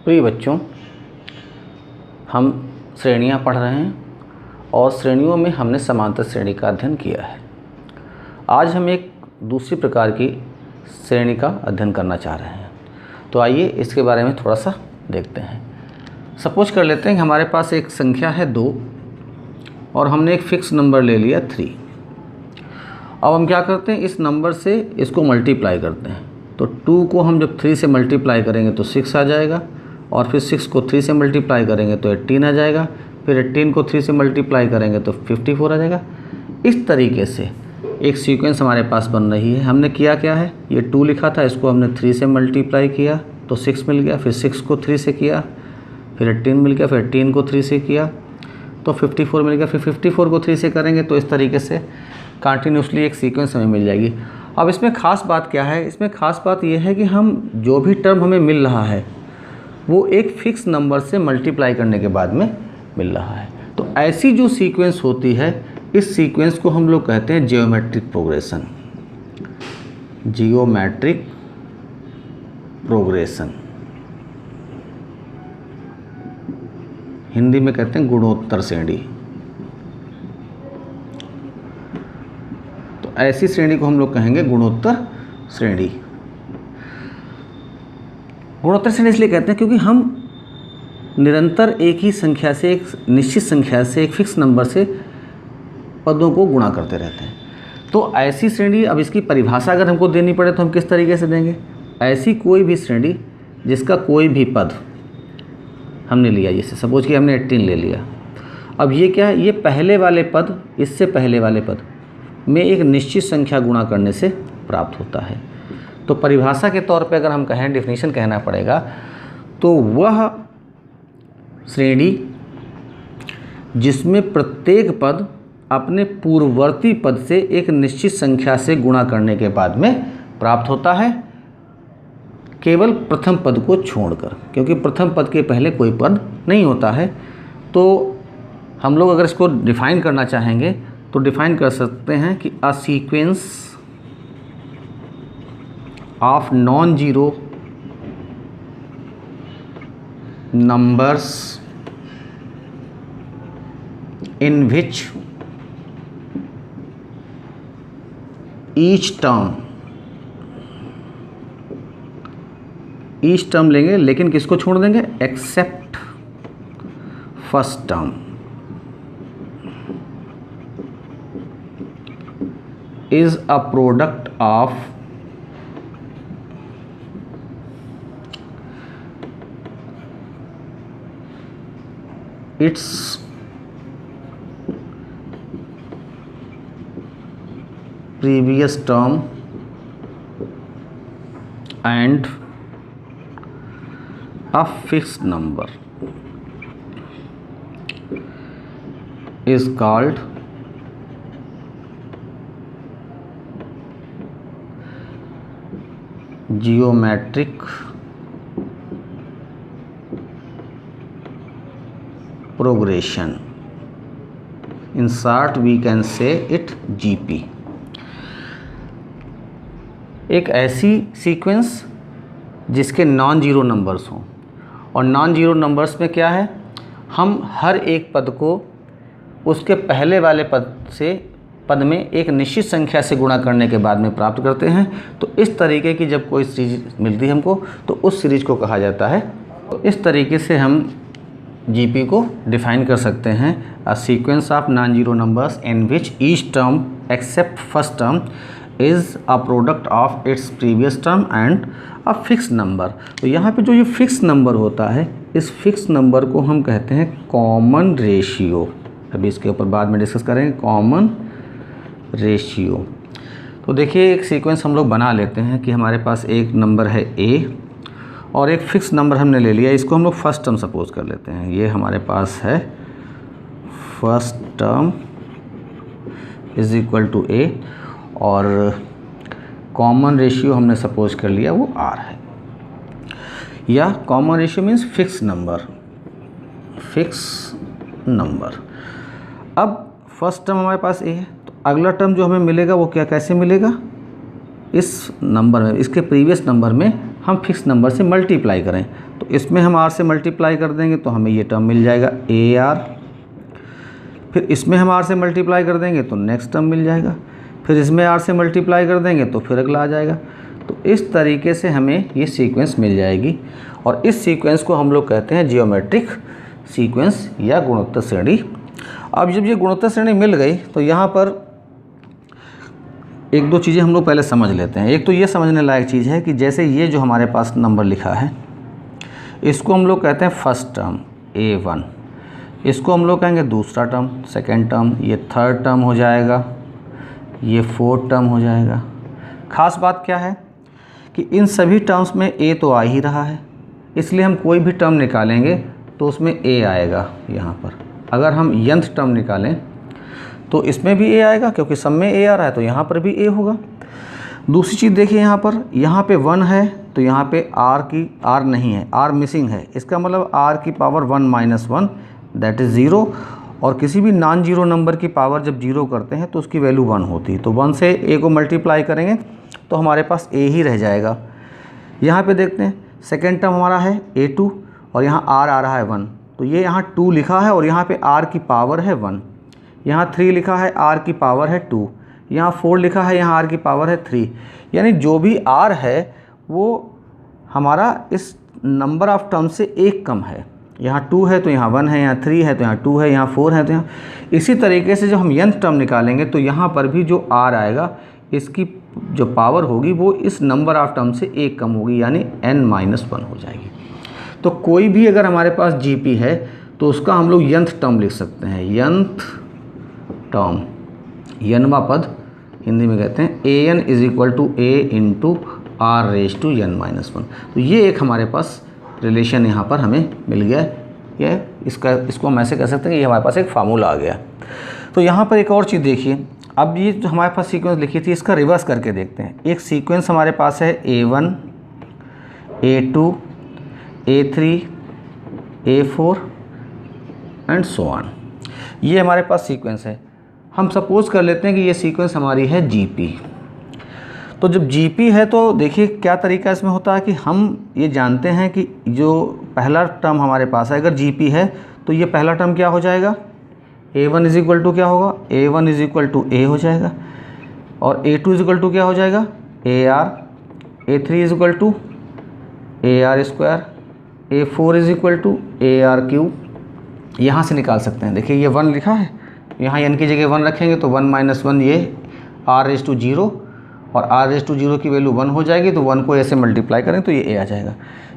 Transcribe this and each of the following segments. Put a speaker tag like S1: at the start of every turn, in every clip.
S1: प्रिय बच्चों, हम श्रेणियाँ पढ़ रहे हैं और श्रेणियों में हमने समांतर श्रेणी का अध्ययन किया है। आज हम एक दूसरी प्रकार की श्रेणी का अध्ययन करना चाह रहे हैं, तो आइए इसके बारे में थोड़ा सा देखते हैं। सपोज कर लेते हैं कि हमारे पास एक संख्या है 2 और हमने एक फिक्स नंबर ले लिया 3। अब हम क्या करते हैं, इस नंबर से इसको मल्टीप्लाई करते हैं। तो 2 को हम जब 3 से मल्टीप्लाई करेंगे तो 6 आ जाएगा, और फिर 6 को 3 से मल्टीप्लाई करेंगे तो 18 आ जाएगा, फिर 18 को 3 से मल्टीप्लाई करेंगे तो 54 आ जाएगा। इस तरीके से एक सीक्वेंस हमारे पास बन रही है। हमने किया क्या है, ये 2 लिखा था, इसको हमने 3 से मल्टीप्लाई किया तो 6 मिल गया, फिर 6 को 3 से किया, फिर 18 मिल गया, फिर 18 को 3 से किया तो 54 मिल गया, फिर 54 को 3 से करेंगे तो इस तरीके से कंटिन्यूसली एक सीक्वेंस हमें मिल जाएगी। अब इसमें ख़ास बात क्या है, इसमें ख़ास बात यह है कि हम जो भी टर्म हमें मिल रहा है वो एक फिक्स नंबर से मल्टीप्लाई करने के बाद में मिल रहा है। तो ऐसी जो सीक्वेंस होती है, इस सीक्वेंस को हम लोग कहते हैं geometric progression. Geometric progression Hindi में कहते हैं गुणोत्तर श्रेणी। तो ऐसी श्रेणी को हम लोग कहेंगे गुणोत्तर श्रेणी। गुणोत्तर श्रेणी इसलिए कहते हैं क्योंकि हम निरंतर एक ही संख्या से, एक निश्चित संख्या से, एक फिक्स नंबर से पदों को गुणा करते रहते हैं। तो ऐसी श्रेणी, अब इसकी परिभाषा अगर हमको देनी पड़े तो हम किस तरीके से देंगे, ऐसी कोई भी श्रेणी जिसका कोई भी पद हमने लिया, जैसे सपोज कि हमने 18 ले लिया। अब ये क्या है, ये पहले वाले पद इससे पहले वाले पद में एक निश्चित संख्या गुणा करने से प्राप्त होता है। तो परिभाषा के तौर पे अगर हम कहें, डेफिनेशन कहना पड़ेगा, तो वह श्रेणी जिसमें प्रत्येक पद अपने पूर्ववर्ती पद से एक निश्चित संख्या से गुणा करने के बाद में प्राप्त होता है, केवल प्रथम पद को छोड़कर, क्योंकि प्रथम पद के पहले कोई पद नहीं होता है। तो हम लोग अगर इसको डिफाइन करना चाहेंगे तो डिफाइन कर सकते हैं कि a sequence of non zero numbers in which each term लेंगे, लेकिन किसको छोड़ देंगे, accept first term, is a product of its previous term and a fixed number is called geometric progression. In short we can say it GP। एक ऐसी sequence जिसके non zero numbers हों, और नॉन जीरो नंबर्स में क्या है, हम हर एक पद को उसके पहले वाले पद में एक निश्चित संख्या से गुणा करने के बाद में प्राप्त करते हैं। तो इस तरीके की जब कोई सीरीज मिलती है हमको, तो उस सीरीज को कहा जाता है। तो इस तरीके से हम जीपी को डिफाइन कर सकते हैं, a sequence of non zero numbers in which each term accept first term is a product of its previous term and a fix number. तो यहाँ पे जो ये फिक्स नंबर होता है, इस फिक्स नंबर को हम कहते हैं कॉमन रेशियो। अभी इसके ऊपर बाद में डिस्कस करेंगे, कॉमन रेशियो। तो देखिए, एक सीक्वेंस हम लोग बना लेते हैं कि हमारे पास एक नंबर है a और एक फिक्स नंबर हमने ले लिया, इसको हम लोग फर्स्ट टर्म सपोज कर लेते हैं। ये हमारे पास है first term is equal to a, और कॉमन रेशियो हमने सपोज कर लिया वो r है, या common ratio means fix number, fix number. अब फर्स्ट टर्म हमारे पास a है, तो अगला टर्म जो हमें मिलेगा वो क्या, कैसे मिलेगा, इस नंबर में, इसके प्रीवियस नंबर में हम फिक्स नंबर से मल्टीप्लाई करें तो इसमें हम r से मल्टीप्लाई कर देंगे तो हमें ये टर्म मिल जाएगा AR, फिर इसमें हम r से मल्टीप्लाई कर देंगे तो नेक्स्ट टर्म मिल जाएगा, फिर इसमें r से मल्टीप्लाई कर देंगे तो फिर अगला आ जाएगा। तो इस तरीके से हमें ये सीक्वेंस मिल जाएगी और इस सीक्वेंस को हम लोग कहते हैं जियोमेट्रिक सीक्वेंस या गुणोत्तर श्रेणी। अब जब ये गुणोत्तर श्रेणी मिल गई तो यहाँ पर एक दो चीज़ें हम लोग पहले समझ लेते हैं। एक तो ये समझने लायक चीज़ है कि जैसे ये जो हमारे पास नंबर लिखा है इसको हम लोग कहते हैं फर्स्ट टर्म A1, इसको हम लोग कहेंगे दूसरा टर्म सेकेंड टर्म, ये थर्ड टर्म हो जाएगा, ये फोर्थ टर्म हो जाएगा। ख़ास बात क्या है कि इन सभी टर्म्स में A तो आ ही रहा है, इसलिए हम कोई भी टर्म निकालेंगे तो उसमें A आएगा यहाँ पर। अगर हम nth टर्म निकालें तो इसमें भी A आएगा क्योंकि सब में A आ रहा है, तो यहाँ पर भी A होगा। दूसरी चीज़ देखिए यहाँ पे 1 है तो यहाँ पे R नहीं है, R मिसिंग है, इसका मतलब R की पावर 1 माइनस 1 दैट इज़ 0। और किसी भी नॉन जीरो नंबर की पावर जब जीरो करते हैं तो उसकी वैल्यू 1 होती है, तो 1 से A को मल्टीप्लाई करेंगे तो हमारे पास A ही रह जाएगा। यहाँ पे देखते हैं सेकेंड टर्म हमारा है A2 और यहाँ R आ रहा है 1, तो ये यहाँ 2 लिखा है और यहाँ पे R की पावर है 1, यहाँ 3 लिखा है R की पावर है 2, यहाँ 4 लिखा है, यहाँ R की पावर है 3। यानी जो भी R है वो हमारा इस नंबर ऑफ टर्म से एक कम है। यहाँ 2 है तो यहाँ 1 है, यहाँ 3 है तो यहाँ 2 है, यहाँ 4 है तो यहाँ। इसी तरीके से जब हम nth टर्म निकालेंगे तो यहाँ पर भी जो R आएगा इसकी जो पावर होगी वो इस नंबर ऑफ टर्म से एक कम होगी, यानी n-1 हो जाएगी। तो कोई भी अगर हमारे पास GP है तो उसका हम लोग nth टर्म लिख सकते हैं। nth टर्म, nवा पद हिंदी में कहते हैं AN is equal to A into R raise to n-1। तो ये एक हमारे पास रिलेशन यहाँ पर हमें मिल गया। ये इसको हम ऐसे कह सकते हैं कि ये हमारे पास एक फार्मूला आ गया। तो यहाँ पर एक और चीज़ देखिए, अब ये जो हमारे पास सीक्वेंस लिखी थी इसका रिवर्स करके देखते हैं। एक सीक्वेंस हमारे पास है A1, A2, A3, A4 and so on. ये हमारे पास सीक्वेंस है। हम सपोज़ कर लेते हैं कि ये सीक्वेंस हमारी है GP। तो जब GP है तो देखिए क्या तरीका इसमें होता है कि हम ये जानते हैं कि जो पहला टर्म हमारे पास है अगर GP है तो ये पहला टर्म क्या हो जाएगा, A1 इज इक्वल टू क्या होगा, A1 is equal to A हो जाएगा, और A2 इज इक्वल टू क्या हो जाएगा AR, A3 is equal to AR square, A4 is equal to AR cube. यहाँ से निकाल सकते हैं। देखिए ये 1 लिखा है, यहाँ n की जगह 1 रखेंगे तो 1 माइनस 1 ये R रेज टू 0, और R रेज टू 0 की वैल्यू 1 हो जाएगी, तो 1 को ऐसे मल्टीप्लाई करें तो ये A आ जाएगा।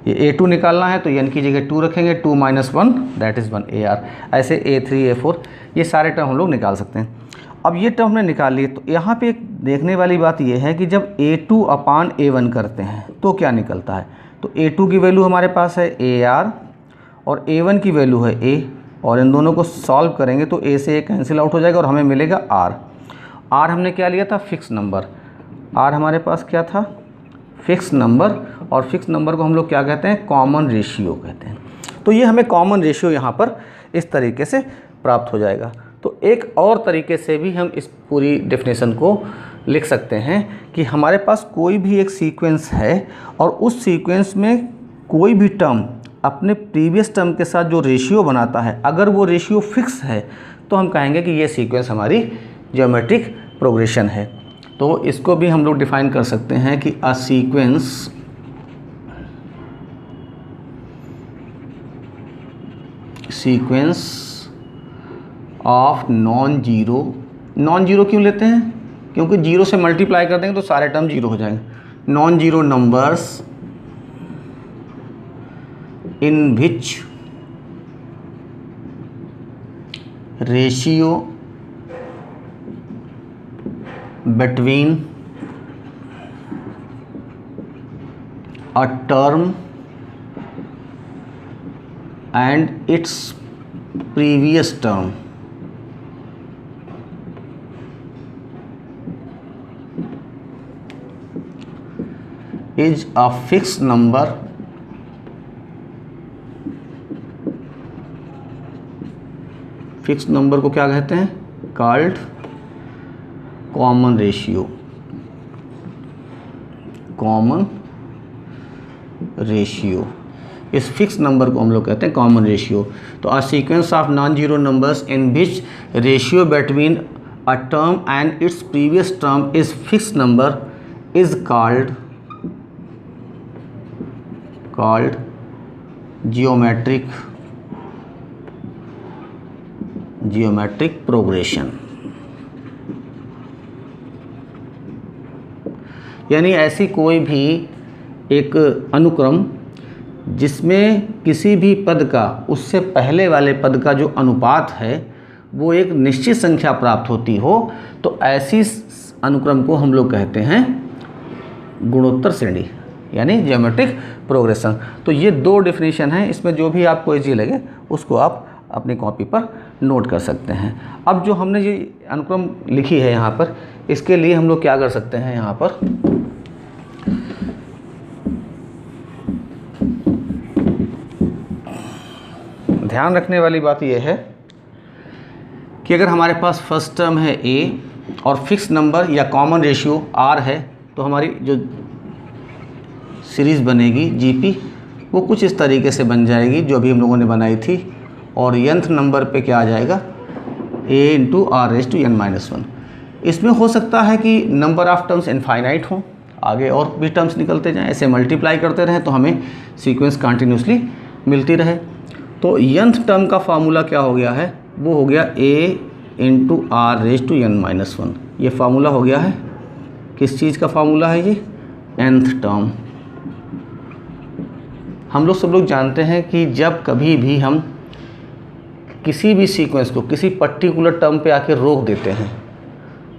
S1: ये A2 निकालना है तो n की जगह 2 रखेंगे, 2 माइनस 1 दैट इज़ 1 AR। ऐसे A3 A4 ये सारे टर्म हम लोग निकाल सकते हैं। अब ये टर्म हमने निकाल लिए, तो यहाँ पे एक देखने वाली बात ये है कि जब A2 अपान A1 करते हैं तो क्या निकलता है। तो A2 की वैल्यू हमारे पास है AR और A1 की वैल्यू है A, और इन दोनों को सॉल्व करेंगे तो A से A कैंसिल आउट हो जाएगा और हमें मिलेगा R हमने क्या लिया था, फिक्स नंबर। R हमारे पास क्या था, फिक्स नंबर, और फिक्स नंबर को हम लोग क्या कहते हैं, कॉमन रेशियो कहते हैं। तो ये हमें कॉमन रेशियो यहाँ पर इस तरीके से प्राप्त हो जाएगा। तो एक और तरीके से भी हम इस पूरी डेफिनेशन को लिख सकते हैं कि हमारे पास कोई भी एक सीक्वेंस है और उस सीक्वेंस में कोई भी टर्म अपने प्रीवियस टर्म के साथ जो रेशियो बनाता है, अगर वो रेशियो फिक्स है तो हम कहेंगे कि ये सीक्वेंस हमारी ज्योमेट्रिक प्रोग्रेशन है। तो इसको भी हम लोग डिफाइन कर सकते हैं कि a sequence of non zero क्यों लेते हैं, क्योंकि जीरो से मल्टीप्लाई कर देंगे तो सारे टर्म जीरो हो जाएंगे। Non zero numbers in which ratio between a term and its previous term is a fixed number fix number को क्या कहते हैं, कॉल्ड कॉमन रेशियो। इस फिक्स नंबर को हम लोग कहते हैं कॉमन रेशियो। तो a sequence of non zero numbers in which ratio between a term and its previous term is fix number is called geometric progression. यानी ऐसी कोई भी एक अनुक्रम जिसमें किसी भी पद का उससे पहले वाले पद का जो अनुपात है वो एक निश्चित संख्या प्राप्त होती हो, तो ऐसी अनुक्रम को हम लोग कहते हैं गुणोत्तर श्रेणी, यानी ज्योमेट्रिक प्रोग्रेशन। तो ये दो डेफिनेशन हैं, इसमें जो भी आपको इजी लगे उसको आप अपनी कॉपी पर नोट कर सकते हैं। अब जो हमने ये अनुक्रम लिखी है यहाँ पर, इसके लिए हम लोग क्या कर सकते हैं, यहाँ पर ध्यान रखने वाली बात यह है कि अगर हमारे पास फर्स्ट टर्म है a और फिक्स नंबर या कॉमन रेशियो r है, तो हमारी जो सीरीज़ बनेगी GP वो कुछ इस तरीके से बन जाएगी जो अभी हम लोगों ने बनाई थी, और nth नंबर पे क्या आ जाएगा a into R raise to n-1। इसमें हो सकता है कि नंबर ऑफ़ टर्म्स इनफाइनाइट हों, आगे और भी टर्म्स निकलते जाएं, ऐसे मल्टीप्लाई करते रहें तो हमें सीक्वेंस कंटिन्यूसली मिलती रहे। तो nth टर्म का फार्मूला क्या हो गया है, वो हो गया a into R raise to n-1। ये फार्मूला हो गया है, किस चीज़ का फार्मूला है ये, nth टर्म। हम लोग सब लोग जानते हैं कि जब कभी भी हम किसी भी सीक्वेंस को किसी पर्टिकुलर टर्म पे आके रोक देते हैं,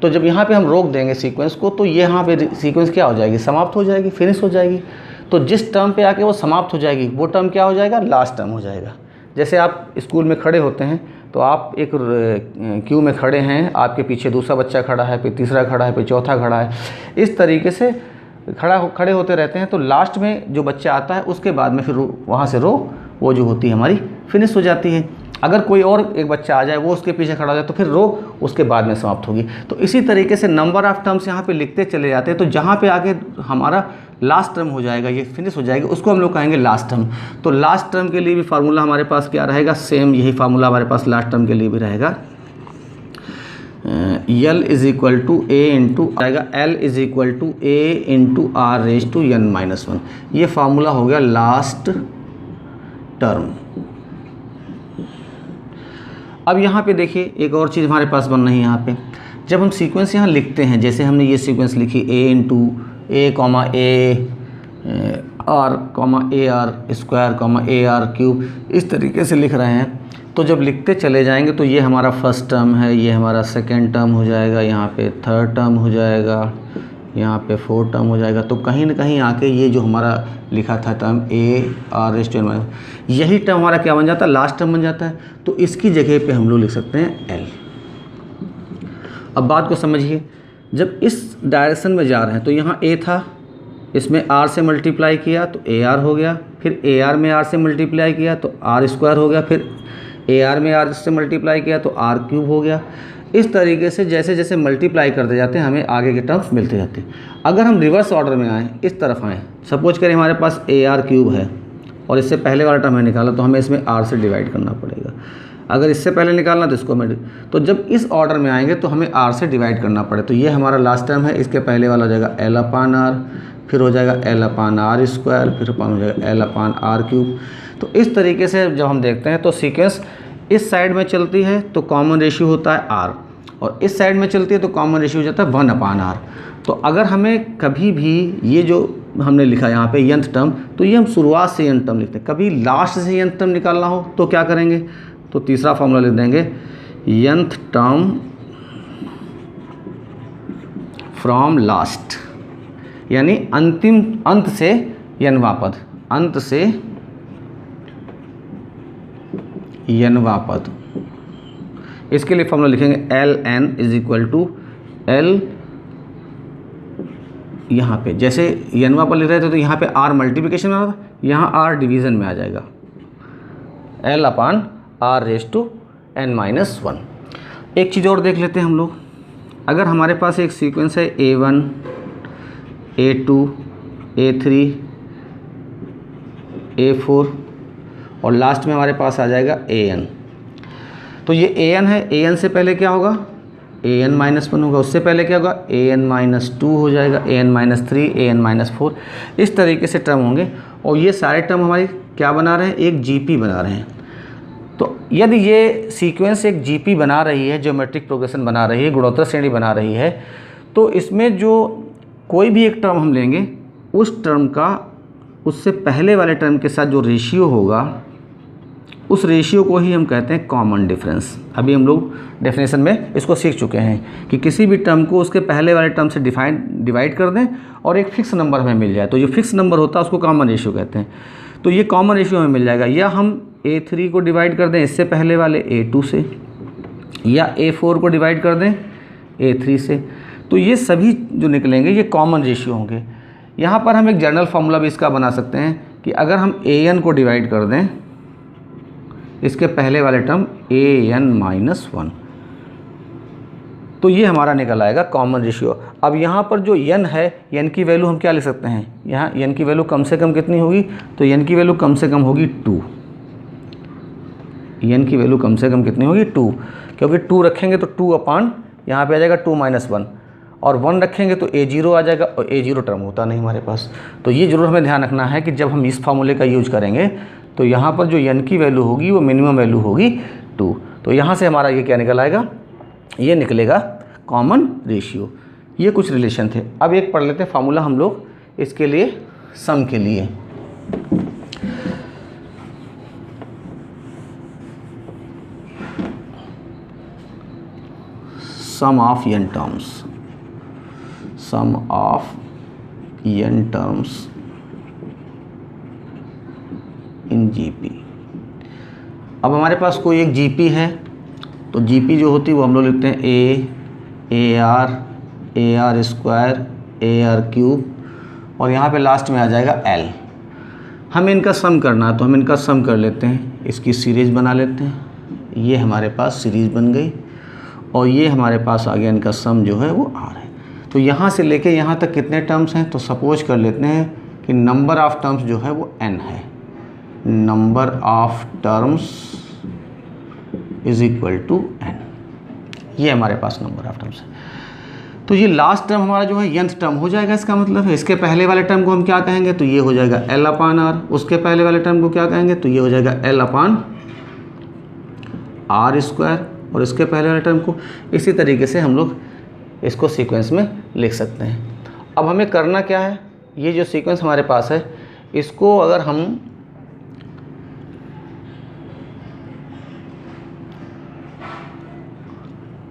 S1: तो जब यहाँ पे हम रोक देंगे सीक्वेंस को, तो ये यहाँ पे सीक्वेंस क्या हो जाएगी, समाप्त हो जाएगी, फिनिश हो जाएगी। तो जिस टर्म पे आके वो समाप्त हो जाएगी वो टर्म क्या हो जाएगा, लास्ट टर्म हो जाएगा। जैसे आप स्कूल में खड़े होते हैं तो आप एक क्यू में खड़े हैं, आपके पीछे दूसरा बच्चा खड़ा है, फिर तीसरा खड़ा है, फिर चौथा खड़ा है, इस तरीके से खड़े होते रहते हैं। तो लास्ट में जो बच्चा आता है उसके बाद में फिर वहाँ से रो वो जो होती है हमारी फिनिश हो जाती है। अगर कोई और एक बच्चा आ जाए वो उसके पीछे खड़ा हो जाए तो फिर रो उसके बाद में समाप्त होगी। तो इसी तरीके से नंबर ऑफ़ टर्म्स यहाँ पे लिखते चले जाते हैं, तो जहाँ पे आगे हमारा लास्ट टर्म हो जाएगा, ये फिनिश हो जाएगी, उसको हम लोग कहेंगे लास्ट टर्म। तो लास्ट टर्म के लिए भी फार्मूला हमारे पास क्या रहेगा, सेम यही फार्मूला हमारे पास लास्ट टर्म के लिए भी रहेगा। L is equal to A into आएगा L is equal to A into R raise to n-1। ये फार्मूला हो गया लास्ट टर्म। अब यहाँ पे देखिए एक और चीज़ हमारे पास बन रही है। यहाँ पे जब हम सीक्वेंस यहाँ लिखते हैं, जैसे हमने ये सीक्वेंस लिखी a into A comma A R comma A R square comma A R cube, इस तरीके से लिख रहे हैं, तो जब लिखते चले जाएंगे तो ये हमारा फर्स्ट टर्म है, ये हमारा सेकेंड टर्म हो जाएगा, यहाँ पे थर्ड टर्म हो जाएगा, यहाँ पे फोर्थ टर्म हो जाएगा। तो कहीं ना कहीं आके ये जो हमारा लिखा था term A R raise to n-, यही टर्म हमारा क्या बन जाता है, लास्ट टर्म बन जाता है। तो इसकी जगह पे हम लोग लिख सकते हैं L। अब बात को समझिए, जब इस डायरेक्शन में जा रहे हैं तो यहाँ A था, इसमें R से मल्टीप्लाई किया तो AR हो गया, फिर AR में R से मल्टीप्लाई किया तो R स्क्वायर हो गया, फिर AR में R से मल्टीप्लाई किया तो R क्यूब हो गया। इस तरीके से जैसे जैसे मल्टीप्लाई करते जाते हैं हमें आगे के टर्म्स मिलते जाते हैं। अगर हम रिवर्स ऑर्डर में आएँ, इस तरफ आएँ, सपोज करें हमारे पास AR क्यूब है और इससे पहले वाला टर्म है निकाला, तो हमें इसमें R से डिवाइड करना पड़ेगा। अगर इससे पहले निकालना तो इसको तो जब इस ऑर्डर में आएंगे तो हमें R से डिवाइड करना पड़े। तो ये हमारा लास्ट टर्म है, इसके पहले वाला हो जाएगा L/R, फिर हो जाएगा L/R स्क्वायर, फिर हो जाएगा L/R क्यूब। तो इस तरीके से जब हम देखते हैं तो सीक्वेंस इस साइड में चलती है तो कॉमन रेशियो होता है R, और इस साइड में चलती है तो कॉमन रेशियो हो जाता है 1/R। तो अगर हमें कभी भी ये जो हमने लिखा यहाँ पे nth टर्म, तो ये हम शुरुआत से nth टर्म लिखते हैं। कभी लास्ट से nth टर्म निकालना हो तो क्या करेंगे, तो तीसरा फॉर्मूला लिख देंगे nth टर्म फ्रॉम लास्ट, यानी अंतिम अंत से n वां पद, अंत से n वां पद। इसके लिए फॉर्मूला लिखेंगे Ln is equal to L, यहाँ पे जैसे n वां पद लिख रहे थे तो यहाँ पे R मल्टीप्लिकेशन में आ रहा था, यहाँ R डिवीज़न में आ जाएगा, L/R रेज़ टू n-1। एक चीज़ और देख लेते हैं हम लोग। अगर हमारे पास एक सीक्वेंस है A1 A2 A3 A4 और लास्ट में हमारे पास आ जाएगा an। तो ये an है, an से पहले क्या होगा, an-1 होगा, उससे पहले क्या होगा, an-2 हो जाएगा, an-3, an-4, इस तरीके से टर्म होंगे। और ये सारे टर्म हमारे क्या बना रहे हैं, एक जीपी बना रहे हैं। तो यदि ये सीक्वेंस एक जीपी बना रही है, ज्योमेट्रिक प्रोग्रेशन बना रही है, गुणोत्तर श्रेणी बना रही है, तो इसमें जो कोई भी एक टर्म हम लेंगे, उस टर्म का उससे पहले वाले टर्म के साथ जो रेशियो होगा, उस रेशियो को ही हम कहते हैं कॉमन डिफरेंस। अभी हम लोग डेफिनेशन में इसको सीख चुके हैं कि किसी भी टर्म को उसके पहले वाले टर्म से डिवाइड कर दें और एक फिक्स नंबर हमें मिल जाए, तो जो फिक्स नंबर होता है उसको कॉमन रेशियो कहते हैं। तो ये कॉमन रेशियो हमें मिल जाएगा, या हम a3 को डिवाइड कर दें इससे पहले वाले a2 से, या a4 को डिवाइड कर दें a3 से। तो ये सभी जो निकलेंगे ये कॉमन रेशियो होंगे। यहाँ पर हम एक जनरल फार्मूला भी इसका बना सकते हैं कि अगर हम an को डिवाइड कर दें इसके पहले वाले टर्म an-1, तो ये हमारा निकल आएगा कॉमन रेशियो। अब यहाँ पर जो n है, n की वैल्यू हम क्या लिख सकते हैं, यहाँ n की वैल्यू कम से कम कितनी होगी, तो n की वैल्यू कम से कम होगी 2। n की वैल्यू कम से कम कितनी होगी, 2, क्योंकि 2 रखेंगे तो 2 अपान यहाँ पे आ जाएगा 2 - 1, और 1 रखेंगे तो a0 आ जाएगा, और a0 टर्म होता नहीं हमारे पास। तो ये ज़रूर हमें ध्यान रखना है कि जब हम इस फार्मूले का यूज करेंगे तो यहाँ पर जो n की वैल्यू होगी वो मिनिमम वैल्यू होगी 2। तो यहाँ से हमारा ये क्या निकल आएगा, ये निकलेगा कॉमन रेशियो। ये कुछ रिलेशन थे। अब एक पढ़ लेते हैं फार्मूला हम लोग इसके लिए, सम के लिए। Sum of n terms, sum of n terms in GP. अब हमारे पास कोई एक जीपी है, तो जीपी जो होती है वो हम लोग लिखते हैं AR स्क्वायर, AR क्यूब, और यहाँ पे लास्ट में आ जाएगा L। हमें इनका सम करना है तो हम इनका सम कर लेते हैं, इसकी सीरीज़ बना लेते हैं। ये हमारे पास सीरीज़ बन गई, और ये हमारे पास आ गया इनका सम जो है वो R है। तो यहाँ से लेके यहाँ तक कितने टर्म्स हैं, तो सपोज कर लेते हैं कि नंबर ऑफ़ टर्म्स जो है वो n है। Number of terms is equal to n, ये हमारे पास नंबर ऑफ टर्म्स है। तो ये लास्ट टर्म हमारा जो है nth टर्म हो जाएगा, इसका मतलब है इसके पहले वाले टर्म को हम क्या कहेंगे, तो ये हो जाएगा L/R। उसके पहले वाले टर्म को क्या कहेंगे, तो ये हो जाएगा L/R स्क्वायर, और इसके पहले वाले टर्म को इसी तरीके से हम लोग इसको सीक्वेंस में लिख सकते हैं। अब हमें करना क्या है, ये जो सीक्वेंस हमारे पास है इसको अगर हम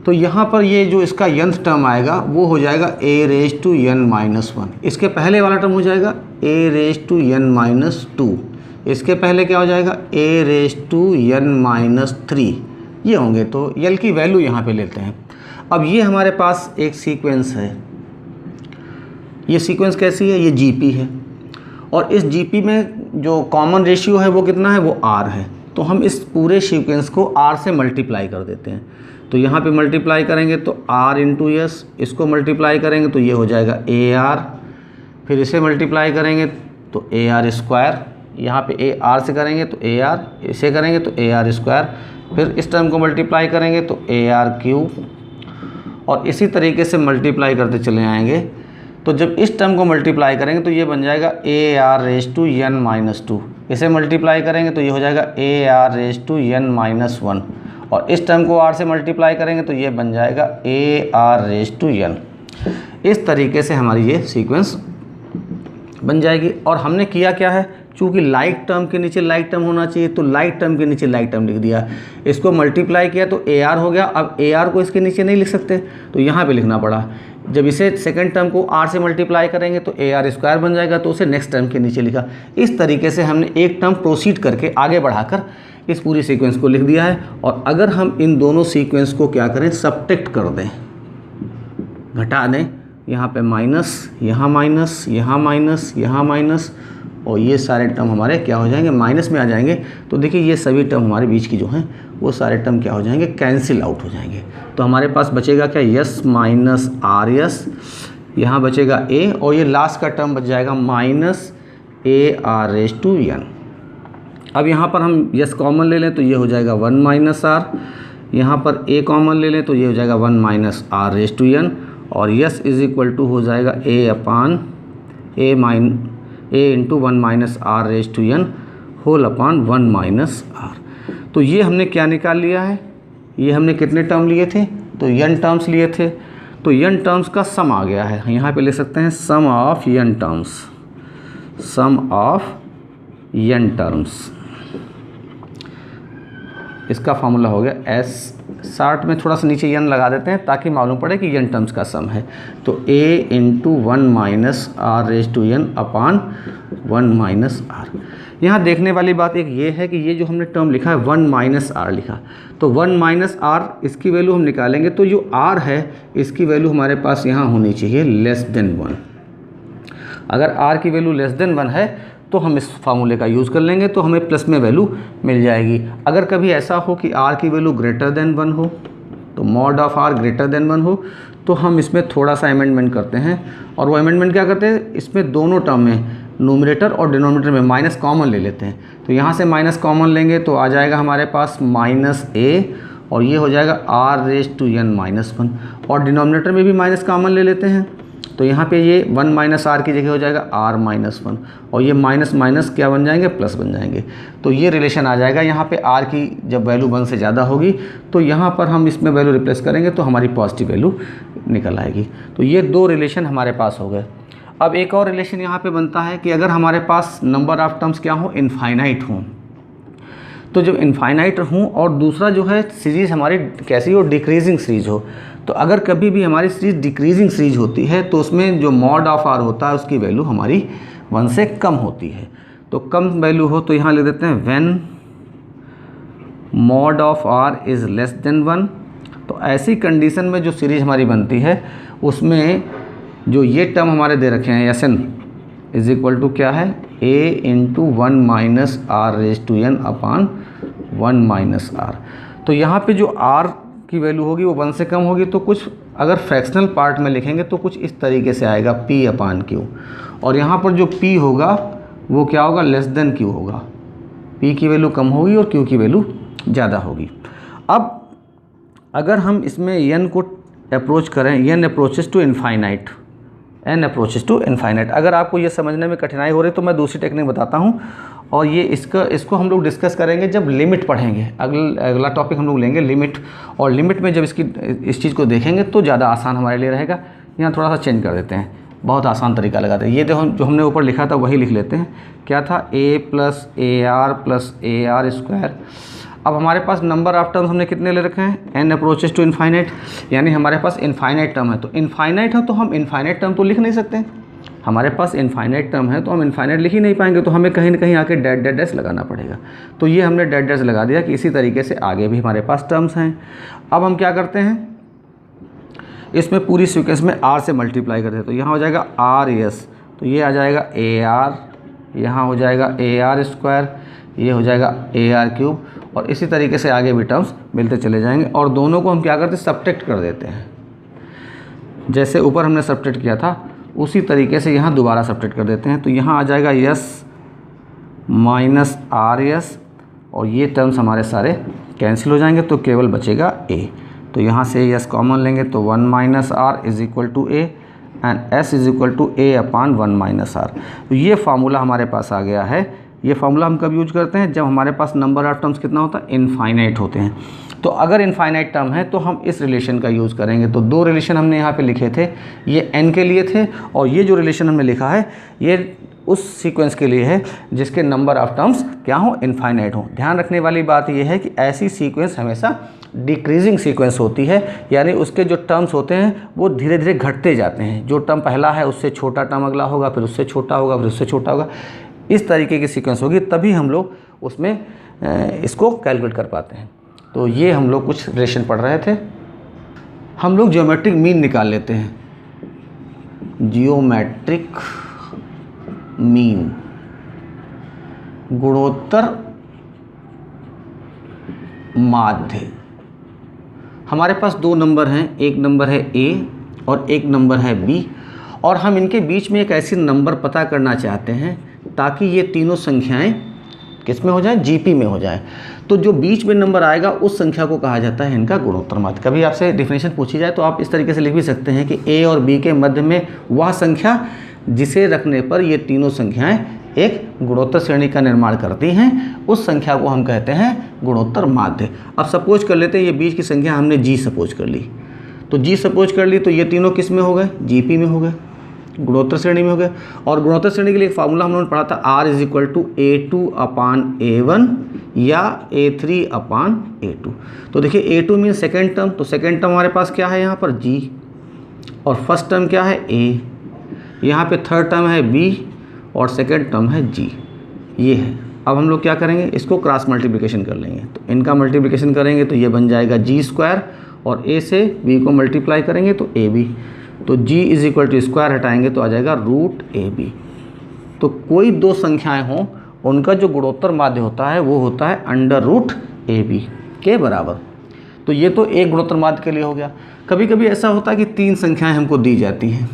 S1: तो यहाँ पर ये जो इसका nth टर्म आएगा वो हो जाएगा a⁻n-1। इसके पहले वाला टर्म हो जाएगा a⁻n-2। इसके पहले क्या हो जाएगा a⁻n-3, ये होंगे। तो L की वैल्यू यहाँ पे लेते हैं। अब ये हमारे पास एक सीक्वेंस है, ये सीक्वेंस कैसी है, ये जीपी है, और इस जीपी में जो कॉमन रेशियो है वो कितना है, वो R है। तो हम इस पूरे सीक्वेंस को R से मल्टीप्लाई कर देते हैं। तो यहाँ पे मल्टीप्लाई करेंगे तो R × S, इसको मल्टीप्लाई करेंगे तो ये हो जाएगा AR, फिर इसे मल्टीप्लाई करेंगे तो AR स्क्वायर, यहाँ पे AR से करेंगे तो AR, इसे करेंगे तो AR स्क्वायर, फिर इस टर्म को मल्टीप्लाई करेंगे तो AR क्यूब, और इसी तरीके से मल्टीप्लाई करते चले आएंगे। तो जब इस टर्म को मल्टीप्लाई करेंगे तो ये बन जाएगा AR⁻n-2, इसे मल्टीप्लाई करेंगे तो ये हो जाएगा AR⁻n-1, और इस टर्म को R से मल्टीप्लाई करेंगे तो ये बन जाएगा AR⁻n। इस तरीके से हमारी ये सीक्वेंस बन जाएगी। और हमने किया क्या है, चूँकि लाइक टर्म के नीचे लाइक टर्म होना चाहिए तो लाइक टर्म के नीचे लाइक टर्म लिख दिया, इसको मल्टीप्लाई किया तो AR हो गया। अब AR को इसके नीचे नहीं लिख सकते तो यहाँ पे लिखना पड़ा। जब इसे सेकंड टर्म को R से मल्टीप्लाई करेंगे तो AR स्क्वायर बन जाएगा, तो उसे नेक्स्ट टर्म के नीचे लिखा। इस तरीके से हमने एक टर्म प्रोसीड करके आगे बढ़ाकर इस पूरी सीक्वेंस को लिख दिया है। और अगर हम इन दोनों सीक्वेंस को क्या करें, सब्ट्रैक्ट कर दें, घटा दें, यहाँ पे माइनस, यहाँ माइनस, यहाँ माइनस, यहाँ माइनस, और ये सारे टर्म हमारे क्या हो जाएंगे, माइनस में आ जाएंगे। तो देखिए ये सभी टर्म हमारे बीच की जो हैं वो सारे टर्म क्या हो जाएंगे, कैंसिल आउट हो जाएंगे। तो हमारे पास बचेगा क्या, S - RS, यहाँ बचेगा A, और ये लास्ट का टर्म बच जाएगा -AR⁻n। अब यहाँ पर हम यस कॉमन ले लें तो ये हो जाएगा 1 माइनस आर, यहाँ पर ए कॉमन ले लें तो ये हो जाएगा 1 minus R raise to N, और यस इज इक्वल टू हो जाएगा A upon A into 1 minus R raise to N whole upon 1 minus R. तो ये हमने क्या निकाल लिया है, ये हमने कितने टर्म लिए थे, तो n टर्म्स लिए थे, तो n टर्म्स का सम आ गया है। यहाँ पे ले सकते हैं sum of n terms, sum of n terms, इसका फॉर्मूला हो गया एस, शार्ट में थोड़ा सा नीचे n लगा देते हैं ताकि मालूम पड़े कि n टर्म्स का सम है। तो a into 1 minus R raise to n upon 1 minus R. यहाँ देखने वाली बात एक ये है कि ये जो हमने टर्म लिखा है 1 माइनस आर लिखा, तो 1 माइनस आर इसकी वैल्यू हम निकालेंगे तो जो r है इसकी वैल्यू हमारे पास यहाँ होनी चाहिए लेस देन 1। अगर r की वैल्यू लेस देन 1 है तो हम इस फार्मूले का यूज़ कर लेंगे, तो हमें प्लस में वैल्यू मिल जाएगी। अगर कभी ऐसा हो कि r की वैल्यू ग्रेटर देन 1 हो, तो mod of r greater than 1 हो, तो हम इसमें थोड़ा सा अमेंडमेंट करते हैं। और वो अमेंडमेंट क्या करते हैं, इसमें दोनों टर्म में नोमिनेटर और डिनोमिनेटर में माइनस कॉमन ले लेते हैं। तो यहाँ से माइनस कॉमन लेंगे तो आ जाएगा हमारे पास माइनस ए, और ये हो जाएगा R raise to n minus 1, और डिनोमिनेटर में भी माइनस कॉमन ले लेते हैं। तो यहाँ पे ये 1 माइनस आर की जगह हो जाएगा आर माइनस 1, और ये माइनस माइनस क्या बन जाएंगे, प्लस बन जाएंगे। तो ये रिलेशन आ जाएगा। यहाँ पे आर की जब वैल्यू 1 से ज़्यादा होगी तो यहाँ पर हम इसमें वैल्यू रिप्लेस करेंगे तो हमारी पॉजिटिव वैल्यू निकल आएगी। तो ये दो रिलेशन हमारे पास हो गए। अब एक और रिलेशन यहाँ पे बनता है कि अगर हमारे पास नंबर ऑफ टर्म्स क्या हो, इनफाइनाइट हों। तो जब इनफाइनाइट हों और दूसरा जो है सीरीज़ हमारी कैसी हो, डिक्रीजिंग सीरीज हो। तो अगर कभी भी हमारी सीरीज डिक्रीजिंग सीरीज होती है तो उसमें जो मॉड ऑफ आर होता है उसकी वैल्यू हमारी 1 से कम होती है। तो कम वैल्यू हो तो यहाँ ले देते हैं when mod of R is less than 1। तो ऐसी कंडीशन में जो सीरीज हमारी बनती है उसमें जो ये टर्म हमारे दे रखे हैं S N is equal to क्या है, A into 1 minus R raise to n upon 1 minus R. तो यहाँ पे जो r की वैल्यू होगी वो 1 से कम होगी, तो कुछ अगर फ्रैक्शनल पार्ट में लिखेंगे तो कुछ इस तरीके से आएगा p अपान q, और यहाँ पर जो p होगा वो क्या होगा, लेस देन q होगा। p की वैल्यू कम होगी और q की वैल्यू ज़्यादा होगी। अब अगर हम इसमें n को अप्रोच करें, n approaches to infinite, n approaches to infinite. अगर आपको ये समझने में कठिनाई हो रही है तो मैं दूसरी टेक्निक बताता हूँ, और ये इसको हम लोग डिस्कस करेंगे जब लिमिट पढ़ेंगे। अगला टॉपिक हम लोग लेंगे लिमिट, और लिमिट में जब इस चीज़ को देखेंगे तो ज़्यादा आसान हमारे लिए रहेगा। यहाँ थोड़ा सा चेंज कर देते हैं, बहुत आसान तरीका लगाते हैं। ये जो हमने ऊपर लिखा था वही लिख लेते हैं। क्या था, a plus A R square. अब हमारे पास नंबर ऑफ टर्म्स हमने कितने ले रखे हैं, n अप्रोचेस टू इनफाइनाइट, यानी हमारे पास इनफाइनाइट टर्म है। तो इनफाइनाइट है तो हम इनफाइनाइट टर्म तो लिख नहीं सकते। हमारे पास इनफाइनाइट टर्म है तो हम इनफाइनाइट लिख ही नहीं पाएंगे, तो हमें कहीं ना कहीं आके डैट डैट डैश लगाना पड़ेगा। तो ये हमने डैट डैश लगा दिया कि इसी तरीके से आगे भी हमारे पास टर्म्स हैं। अब हम क्या करते हैं, इसमें पूरी सीक्वेंस में r से मल्टीप्लाई करते हैं। तो यहाँ हो जाएगा आर एस, तो ये आ जाएगा ए आर, यहाँ हो जाएगा ए आर स्क्वायर, ये हो जाएगा ए आर क्यूब, और इसी तरीके से आगे भी टर्म्स मिलते चले जाएंगे। और दोनों को हम क्या करते हैं, सब्ट्रैक्ट कर देते हैं। जैसे ऊपर हमने सब्ट्रैक्ट किया था उसी तरीके से यहाँ दोबारा सब्ट्रैक्ट कर देते हैं। तो यहाँ आ जाएगा यस माइनस आर एस, और ये टर्म्स हमारे सारे कैंसिल हो जाएंगे तो केवल बचेगा ए। तो यहाँ से यस कॉमन लेंगे तो 1 minus R is equal to A, and S is equal to A upon 1 minus R. तो ये फार्मूला हमारे पास आ गया है। ये फार्मूला हम कब यूज करते हैं, जब हमारे पास नंबर ऑफ टर्म्स कितना होता है, इनफाइनाइट होते हैं। तो अगर इनफाइनाइट टर्म है तो हम इस रिलेशन का यूज़ करेंगे। तो दो रिलेशन हमने यहाँ पे लिखे थे, ये n के लिए थे, और ये जो रिलेशन हमने लिखा है ये उस सीक्वेंस के लिए है जिसके नंबर ऑफ टर्म्स क्या हो, इनफाइनाइट हो। ध्यान रखने वाली बात यह है कि ऐसी सीक्वेंस हमेशा डिक्रीजिंग सीक्वेंस होती है, यानी उसके जो टर्म्स होते हैं वो धीरे धीरे घटते जाते हैं। जो टर्म पहला है उससे छोटा टर्म अगला होगा, फिर उससे छोटा होगा, फिर उससे छोटा होगा। इस तरीके की सीक्वेंस होगी, तभी हम लोग उसमें इसको कैलकुलेट कर पाते हैं। तो ये हम लोग कुछ रिलेशन पढ़ रहे थे। हम लोग ज्योमेट्रिक मीन निकाल लेते हैं, जियोमेट्रिक मीन, गुणोत्तर माध्य। हमारे पास दो नंबर हैं, एक नंबर है a और एक नंबर है b, और हम इनके बीच में एक ऐसी नंबर पता करना चाहते हैं ताकि ये तीनों संख्याएं किस में हो जाए, जीपी में हो जाए। तो जो बीच में नंबर आएगा उस संख्या को कहा जाता है इनका गुणोत्तर माध्य। कभी आपसे डेफिनेशन पूछी जाए तो आप इस तरीके से लिख भी सकते हैं कि ए और बी के मध्य में वह संख्या जिसे रखने पर ये तीनों संख्याएं एक गुणोत्तर श्रेणी का निर्माण करती हैं, उस संख्या को हम कहते हैं गुणोत्तर माध्य। अब सपोज कर लेते हैं ये बीच की संख्या हमने जी सपोज कर ली, तो जी सपोज कर ली तो ये तीनों किस में हो गए, जीपी में हो गए, गुणोत्तर श्रेणी में हो गए। और गुणोत्तर श्रेणी के लिए एक फार्मूला हम लोगों ने पढ़ा था, R is equal to A2/A1 या A3/A2। तो देखिए A2 मीन सेकेंड टर्म, तो सेकेंड टर्म हमारे पास क्या है यहाँ पर G, और फर्स्ट टर्म क्या है A, यहाँ पे थर्ड टर्म है B और सेकेंड टर्म है G, ये है। अब हम लोग क्या करेंगे, इसको क्रॉस मल्टीप्लिकेशन कर लेंगे, तो इनका मल्टीप्लिकेशन करेंगे तो ये बन जाएगा G² और A से B को मल्टीप्लाई करेंगे तो AB, तो G is equal to square हटाएंगे तो आ जाएगा √AB। तो कोई दो संख्याएं हों उनका जो गुणोत्तर माध्य होता है वो होता है √AB के बराबर। तो ये तो एक गुणोत्तर माध्य के लिए हो गया। कभी कभी ऐसा होता है कि तीन संख्याएं हमको दी जाती हैं,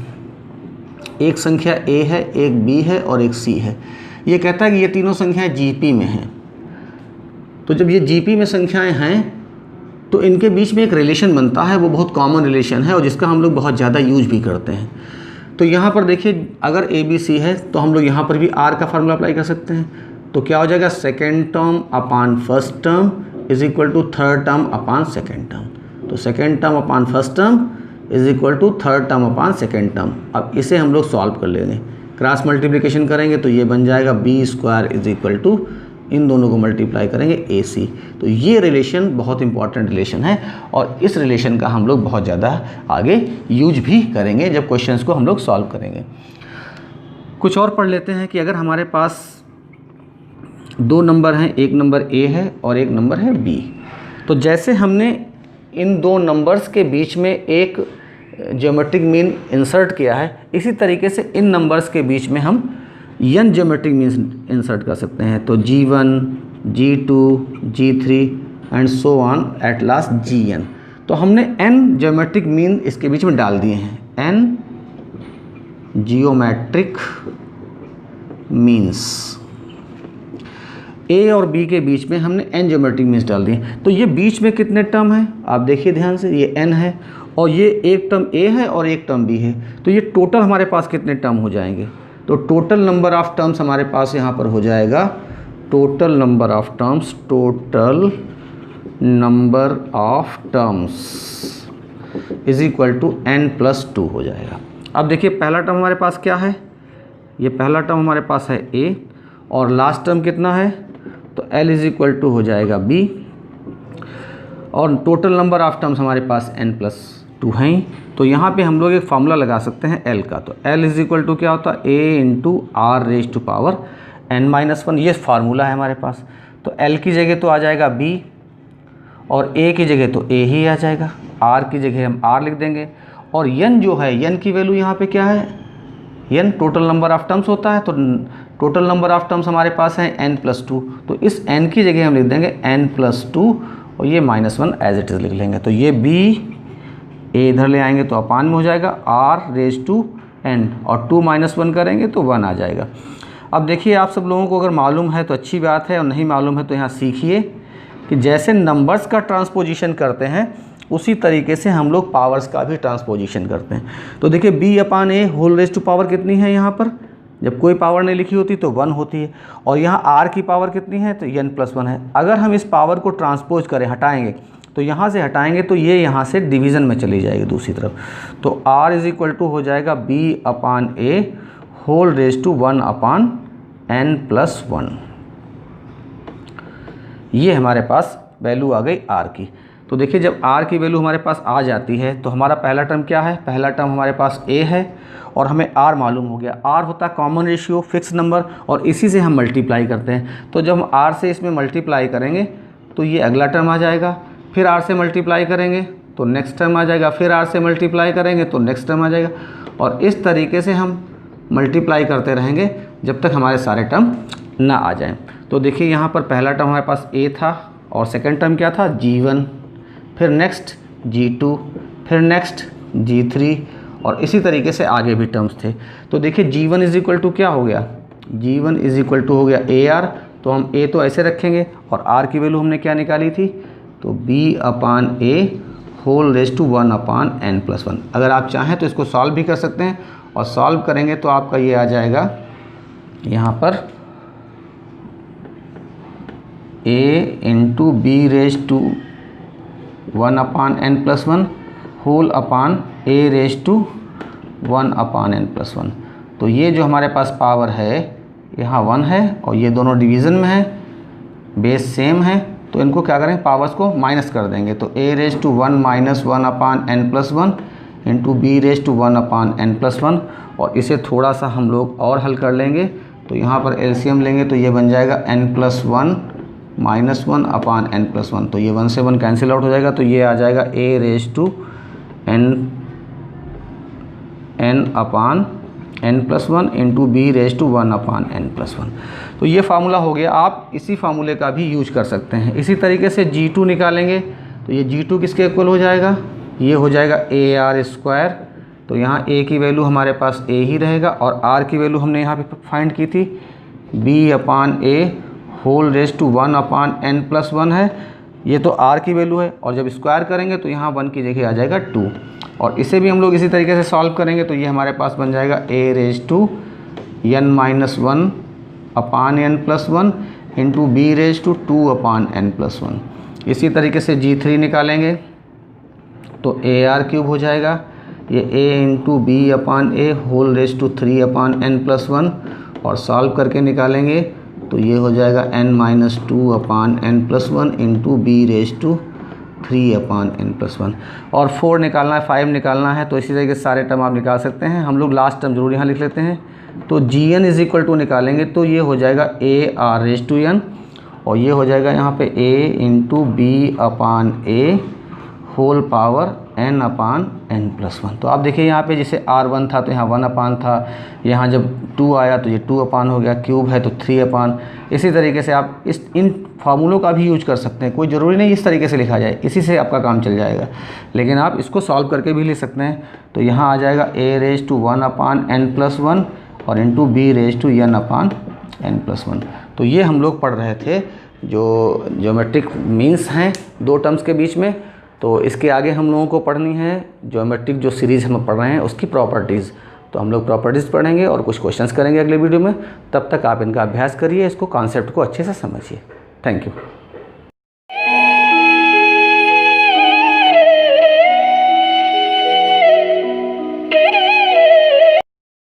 S1: एक संख्या A है, एक B है और एक C है। ये कहता है कि ये तीनों संख्याएं GP में हैं। तो जब ये GP में संख्याएं हैं तो इनके बीच में एक रिलेशन बनता है, वो बहुत कॉमन रिलेशन है और जिसका हम लोग बहुत ज़्यादा यूज भी करते हैं। तो यहाँ पर देखिए अगर ABC है तो हम लोग यहाँ पर भी R का फार्मूला अप्लाई कर सकते हैं। तो क्या हो जाएगा, second term upon first term is equal to third term upon second term. तो second term upon first term is equal to third term upon second term. अब इसे हम लोग सॉल्व कर लेंगे, क्रॉस मल्टीप्लिकेशन करेंगे तो ये बन जाएगा B² इज इक्वल टू, इन दोनों को मल्टीप्लाई करेंगे AC। तो ये रिलेशन बहुत इंपॉर्टेंट रिलेशन है और इस रिलेशन का हम लोग बहुत ज़्यादा आगे यूज भी करेंगे जब क्वेश्चंस को हम लोग सॉल्व करेंगे। कुछ और पढ़ लेते हैं कि अगर हमारे पास दो नंबर हैं, एक नंबर A है और एक नंबर है B, तो जैसे हमने इन दो नंबर्स के बीच में एक ज्योमेट्रिक मीन इंसर्ट किया है, इसी तरीके से इन नंबर्स के बीच में हम n ज्योमेट्रिक मीन्स इंसर्ट कर सकते हैं। तो G1, G2, G3 and so on at last Gn। तो हमने n ज्योमेट्रिक मीन इसके बीच में डाल दिए हैं, n जियोमेट्रिक मीन्स A और B के बीच में हमने n ज्योमेट्रिक मीन्स डाल दिए। तो ये बीच में कितने टर्म हैं आप देखिए ध्यान से, ये n है और ये एक टर्म A है और एक टर्म B है। तो ये टोटल हमारे पास कितने टर्म हो जाएंगे, तो टोटल नंबर ऑफ टर्म्स हमारे पास यहाँ पर हो जाएगा, total number of terms, total number of terms is equal to n+2 हो जाएगा। अब देखिए पहला टर्म हमारे पास क्या है, ये पहला टर्म हमारे पास है A और लास्ट टर्म कितना है, तो L इज इक्वल टू हो जाएगा B और टोटल नंबर ऑफ टर्म्स हमारे पास n+2 हैं। तो यहाँ पे हम लोग एक फार्मूला लगा सकते हैं L का, तो L इज इक्वल टू क्या होता है, A into R raise to power n-1, ये फार्मूला है हमारे पास। तो L की जगह तो आ जाएगा B और A की जगह तो A ही आ जाएगा, R की जगह हम R लिख देंगे और n जो है, n की वैल्यू यहाँ पे क्या है, n total number of terms होता है। तो टोटल नंबर ऑफ टर्म्स हमारे पास है n+2, तो इस n की जगह हम लिख देंगे n+2 और ये -1 एज इट इज़ लिख लेंगे। तो ये B A इधर ले आएंगे तो अपान में हो जाएगा R रेज टू n और 2 - 1 करेंगे तो 1 आ जाएगा। अब देखिए आप सब लोगों को अगर मालूम है तो अच्छी बात है और नहीं मालूम है तो यहाँ सीखिए कि जैसे नंबर्स का ट्रांसपोजिशन करते हैं उसी तरीके से हम लोग पावर्स का भी ट्रांसपोजिशन करते हैं। तो देखिए B/A whole raise to power कितनी है, यहाँ पर जब कोई पावर नहीं लिखी होती तो 1 होती है और यहाँ R की पावर कितनी है, तो n+1 है। अगर हम इस पावर को ट्रांसपोज करें, हटाएंगे, तो यहाँ से हटाएंगे तो ये यहाँ से डिवीज़न में चली जाएगी दूसरी तरफ। तो R इज इक्वल टू हो जाएगा B/A whole raise to 1/n+1। ये हमारे पास वैल्यू आ गई R की। तो देखिए जब R की वैल्यू हमारे पास आ जाती है तो हमारा पहला टर्म क्या है, पहला टर्म हमारे पास A है और हमें R मालूम हो गया। R होता है कॉमन रेशियो, फिक्स नंबर, और इसी से हम मल्टीप्लाई करते हैं। तो जब हम R से इसमें मल्टीप्लाई करेंगे तो ये अगला टर्म आ जाएगा, फिर R से मल्टीप्लाई करेंगे तो नेक्स्ट टर्म आ जाएगा, फिर R से मल्टीप्लाई करेंगे तो नेक्स्ट टर्म आ जाएगा और इस तरीके से हम मल्टीप्लाई करते रहेंगे जब तक हमारे सारे टर्म ना आ जाएं। तो देखिए यहाँ पर पहला टर्म हमारे पास A था और सेकंड टर्म क्या था, G1, फिर नेक्स्ट G2, फिर नेक्स्ट G3 और इसी तरीके से आगे भी टर्म्स थे। तो देखिए G1 इज इक्वल टू क्या हो गया, G1 इज इक्वल टू हो गया AR तो हम a तो ऐसे रखेंगे और r की वैल्यू हमने क्या निकाली थी, तो b/a whole raise to 1/n+1। अगर आप चाहें तो इसको सॉल्व भी कर सकते हैं, और सॉल्व करेंगे तो आपका ये आ जाएगा यहाँ पर a into B raise to 1/n+1 whole upon a raise to 1/n+1। तो ये जो हमारे पास पावर है यहाँ 1 है और ये दोनों डिवीज़न में है, बेस सेम है, तो इनको क्या करेंगे, पावर्स को माइनस कर देंगे। तो a raise to 1 minus 1/n+1 into B raise to 1/n+1, और इसे थोड़ा सा हम लोग और हल कर लेंगे। तो यहाँ पर एलसीएम लेंगे तो ये बन जाएगा n+1 माइनस 1/n+1, तो ये 1 से 1 कैंसिल आउट हो जाएगा। तो ये आ जाएगा a raise to n/n+1 into B raise to 1/n+1। तो ये फार्मूला हो गया। आप इसी फार्मूले का भी यूज कर सकते हैं। इसी तरीके से g2 निकालेंगे तो ये g2 किसके इक्वल हो जाएगा, ये हो जाएगा AR²। तो यहाँ a की वैल्यू हमारे पास a ही रहेगा और r की वैल्यू हमने यहाँ पे फाइंड की थी b/a whole raise to 1/n+1 है। ये तो r की वैल्यू है, और जब स्क्वायर करेंगे तो यहाँ 1 की जगह आ जाएगा 2, और इसे भी हम लोग इसी तरीके से सॉल्व करेंगे। तो ये हमारे पास बन जाएगा a raise to n-1/n+1 into B raise to 2/n+1। इसी तरीके से g3 निकालेंगे तो AR³ हो जाएगा ये a into b/a whole raise to 3/n+1, और सॉल्व करके निकालेंगे तो ये हो जाएगा n-2/n+1 into B raise to 3/n+1। और 4 निकालना है, 5 निकालना है, तो इसी तरीके से सारे टर्म आप निकाल सकते हैं। हम लोग लास्ट टर्म जरूर यहाँ लिख लेते हैं। तो gn इज इक्वल टू निकालेंगे तो ये हो जाएगा AR⁴n, और ये हो जाएगा यहाँ पे a into b/a whole power n/n+1। तो आप देखिए यहाँ पे जैसे R1 था तो यहाँ 1/, था, यहाँ जब 2 आया तो ये 2/, हो गया, क्यूब है तो 3/। इसी तरीके से आप इन फार्मूलों का भी यूज कर सकते हैं। कोई ज़रूरी नहीं इस तरीके से लिखा जाए, इसी से आपका काम चल जाएगा, लेकिन आप इसको सॉल्व करके भी लिख सकते हैं। तो यहाँ आ जाएगा a रेज टू 1/n+1 और into B raise to n/n+1। तो ये हम लोग पढ़ रहे थे जो ज्योमेट्रिक मीन्स हैं दो टर्म्स के बीच में। तो इसके आगे हम लोगों को पढ़नी है ज्योमेट्रिक जो सीरीज़ हम पढ़ रहे हैं उसकी प्रॉपर्टीज़। तो हम लोग प्रॉपर्टीज़ पढ़ेंगे और कुछ क्वेश्चंस करेंगे अगले वीडियो में। तब तक आप इनका अभ्यास करिए, इसको कॉन्सेप्ट को अच्छे से समझिए। Thank you.